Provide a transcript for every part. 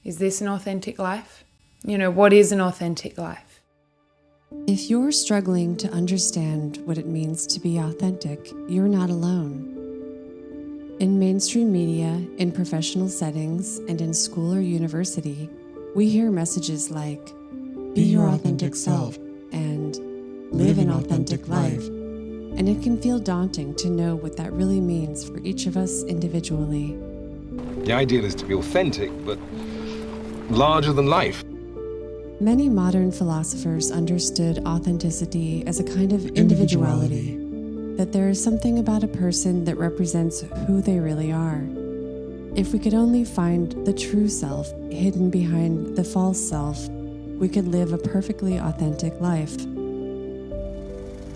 Is this an authentic life? What is an authentic life? If you're struggling to understand what it means to be authentic, you're not alone. In mainstream media, in professional settings, and in school or university, we hear messages like, "Be your authentic self," and "Live an authentic life." And it can feel daunting to know what that really means for each of us individually. The ideal is to be authentic, but larger than life. Many modern philosophers understood authenticity as a kind of individuality, that there is something about a person that represents who they really are. If we could only find the true self hidden behind the false self, we could live a perfectly authentic life.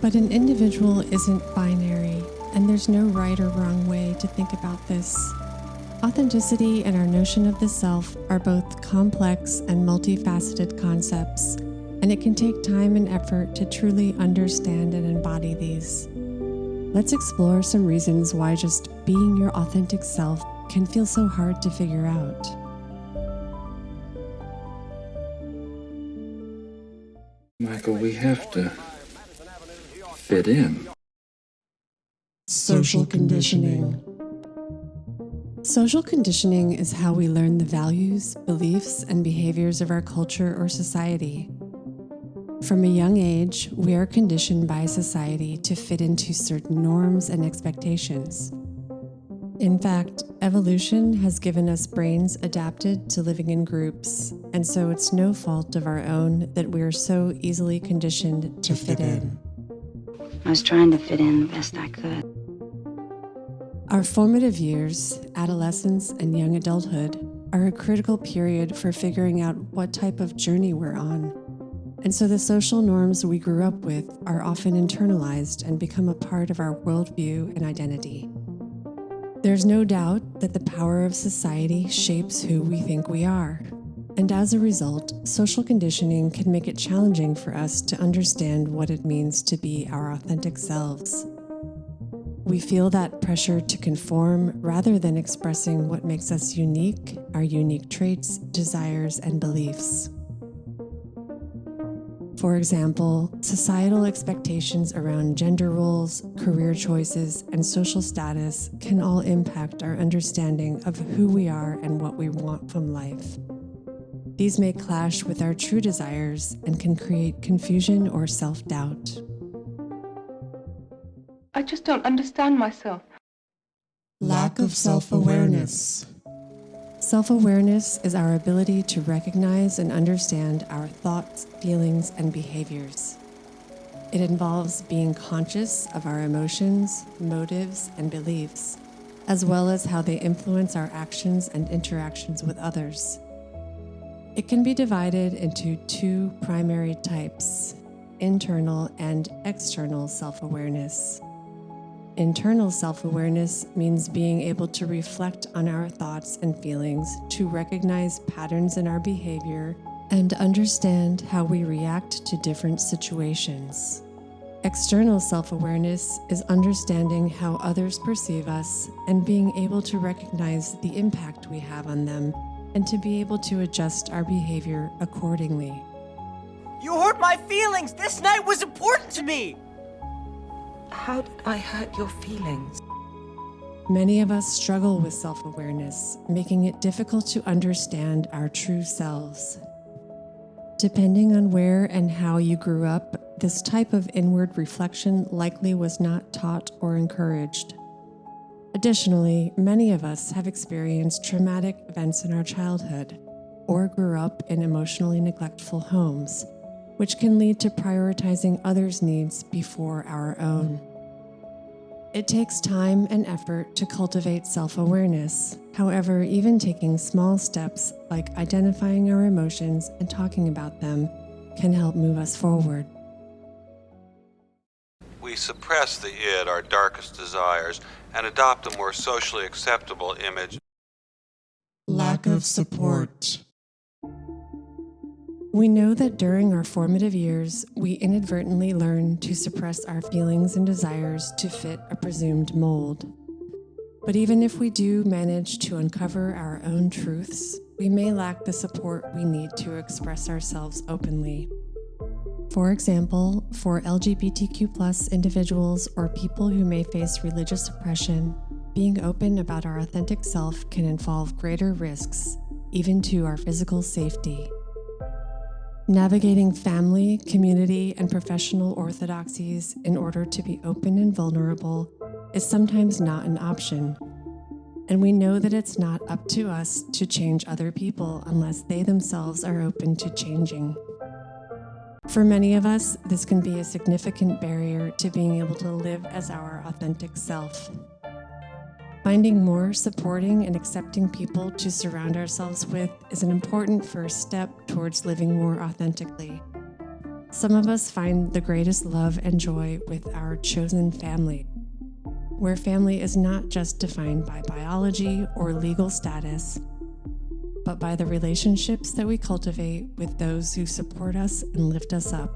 But an individual isn't binary, and there's no right or wrong way to think about this. Authenticity and our notion of the self are both complex and multifaceted concepts, and it can take time and effort to truly understand and embody these. Let's explore some reasons why just being your authentic self can feel so hard to figure out. Michael, we have to fit in. Social conditioning. Social conditioning is how we learn the values, beliefs, and behaviors of our culture or society. From a young age, we are conditioned by society to fit into certain norms and expectations. In fact, evolution has given us brains adapted to living in groups, and so it's no fault of our own that we are so easily conditioned to fit in. I was trying to fit in the best I could. Our formative years, adolescence, and young adulthood are a critical period for figuring out what type of journey we're on. And so the social norms we grew up with are often internalized and become a part of our worldview and identity. There's no doubt that the power of society shapes who we think we are. And as a result, social conditioning can make it challenging for us to understand what it means to be our authentic selves. We feel that pressure to conform rather than expressing what makes us unique, our unique traits, desires, and beliefs. For example, societal expectations around gender roles, career choices, and social status can all impact our understanding of who we are and what we want from life. These may clash with our true desires and can create confusion or self-doubt. I just don't understand myself. Lack of self-awareness. Self-awareness is our ability to recognize and understand our thoughts, feelings, and behaviors. It involves being conscious of our emotions, motives, and beliefs, as well as how they influence our actions and interactions with others. It can be divided into two primary types: internal and external self-awareness. Internal self-awareness means being able to reflect on our thoughts and feelings, to recognize patterns in our behavior, and understand how we react to different situations. External self-awareness is understanding how others perceive us and being able to recognize the impact we have on them and to be able to adjust our behavior accordingly. You hurt my feelings! This night was important to me! How did I hurt your feelings? Many of us struggle with self-awareness, making it difficult to understand our true selves. Depending on where and how you grew up, this type of inward reflection likely was not taught or encouraged. Additionally, many of us have experienced traumatic events in our childhood or grew up in emotionally neglectful homes, which can lead to prioritizing others' needs before our own. It takes time and effort to cultivate self-awareness. However, even taking small steps like identifying our emotions and talking about them can help move us forward. We suppress the id, our darkest desires, and adopt a more socially acceptable image. Lack of support. We know that during our formative years, we inadvertently learn to suppress our feelings and desires to fit a presumed mold. But even if we do manage to uncover our own truths, we may lack the support we need to express ourselves openly. For example, for LGBTQ+ individuals or people who may face religious oppression, being open about our authentic self can involve greater risks, even to our physical safety. Navigating family, community, and professional orthodoxies in order to be open and vulnerable is sometimes not an option. And we know that it's not up to us to change other people unless they themselves are open to changing. For many of us, this can be a significant barrier to being able to live as our authentic self. Finding more supporting and accepting people to surround ourselves with is an important first step towards living more authentically. Some of us find the greatest love and joy with our chosen family, where family is not just defined by biology or legal status, but by the relationships that we cultivate with those who support us and lift us up.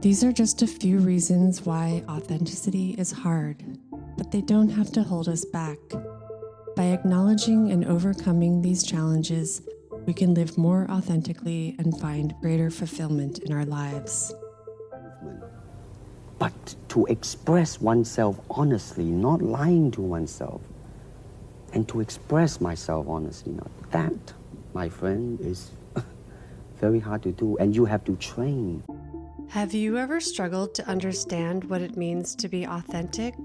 These are just a few reasons why authenticity is hard, but they don't have to hold us back. By acknowledging and overcoming these challenges, we can live more authentically and find greater fulfillment in our lives. But to express oneself honestly, not lying to oneself, and to express myself honestly, that, my friend, is very hard to do, and you have to train. Have you ever struggled to understand what it means to be authentic?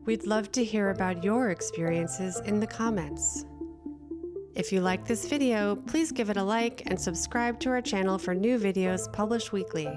We'd love to hear about your experiences in the comments. If you like this video, please give it a like and subscribe to our channel for new videos published weekly.